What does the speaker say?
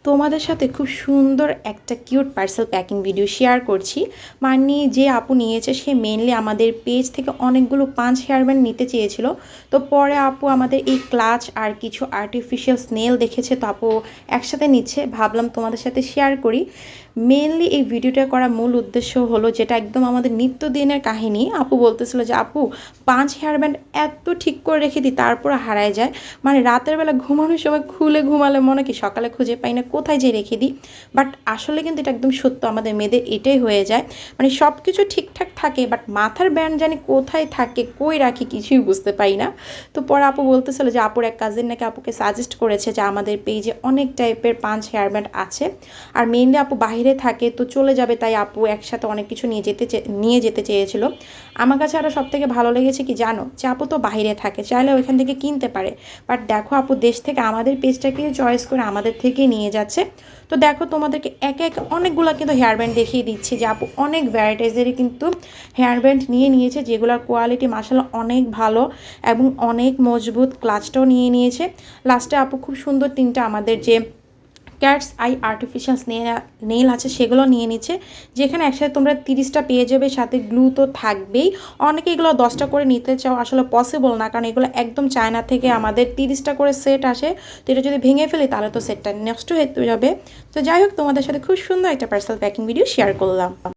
তোমাদের সাথে খুব সুন্দর একটা cute parcel packing video share করছি। মানে যে আপু নিয়েছে সে মেনলি আমাদের পেজ থেকে অনেকগুলো পাঁচ হেয়ার ব্যান্ড নিতে চেয়েছিল। তো পরে আপু আমাদের এই ক্লাচ আর কিছু আর্টিফিশিয়াল স্নেল দেখেছে, তো আপু একসাথে নিচ্ছে, ভাবলাম তোমাদের সাথে শেয়ার করি। মেনলি এই ভিডিওটা করার মূল উদ্দেশ্য হলো যেটা একদম আমাদের নিত্যদিনের কাহিনী। আপু বলতেছিল যে আপু পাঁচ হেয়ার ব্যান্ড এত ঠিক করে রেখে দিই তারপর হারায় যায়, মানে রাতের বেলা ঘুমানোর সময় খুলে ঘুমালে মনে কি সকালে খুঁজে পাই না, কোথায় যে রেখে দিই। বাট আসলে কিন্তু এটা একদম সত্য, আমাদের মেয়েদের এটাই হয়ে যায়, মানে সব কিছু ঠিকঠাক থাকে বাট মাথার ব্যান্ড জানি কোথায় থাকে, কই রাখি কিছুই বুঝতে পারি না। তো পরে আপু বলতেছিল যে আপুর এক কাজিন নাকি আপুকে সাজেস্ট করেছে যে আমাদের পেজে অনেক টাইপের পাঁচ হেয়ার ব্যান্ড আছে, আর মেইনলি আপু বাইরে থাকে তো চলে যাবে, তাই আপু একসাথে অনেক কিছু নিয়ে যেতে চেয়েছিল। আমার কাছে আরও সব থেকে ভালো লেগেছে কি জানো, যে আপু তো বাইরে থাকে, চাইলে ওইখান থেকে কিনতে পারে, বাট দেখো আপু দেশ থেকে আমাদের পেজটাকে চয়েস করে আমাদের থেকেই নিয়ে যাচ্ছে। তো দেখো তোমাদেরকে একে একে অনেকগুলো কিন্তু হেয়ার ব্যান্ড দেখিয়ে দিচ্ছি যে আপু অনেক ভ্যারাইটিসেরই কিন্তু হেয়ার ব্যান্ড নিয়েছে, যেগুলোর কোয়ালিটি মাসাল্লাহ অনেক ভালো এবং অনেক মজবুত। ক্লাচটাও নিয়েছে। লাস্টে আপু খুব সুন্দর তিনটা আমাদের যে ক্যাটস আই আর্টিফিশিয়াল নেল আছে সেগুলো নিয়ে নিচ্ছে, যেখানে একসাথে তোমরা 30টা পেয়ে যাবে, সাথে গ্লু তো থাকবেই। অনেকে এগুলো 10টা করে নিতে চাও, আসলে পসিবল না, কারণ এগুলো একদম চায়না থেকে আমাদের 30টা করে সেট আসে। তো এটা যদি ভেঙে ফেলি তাহলে তো সেটটা নষ্ট হয়ে যাবে। তো যাই হোক, তোমাদের সাথে খুব সুন্দর একটা পার্সেল প্যাকিং ভিডিও শেয়ার করলাম।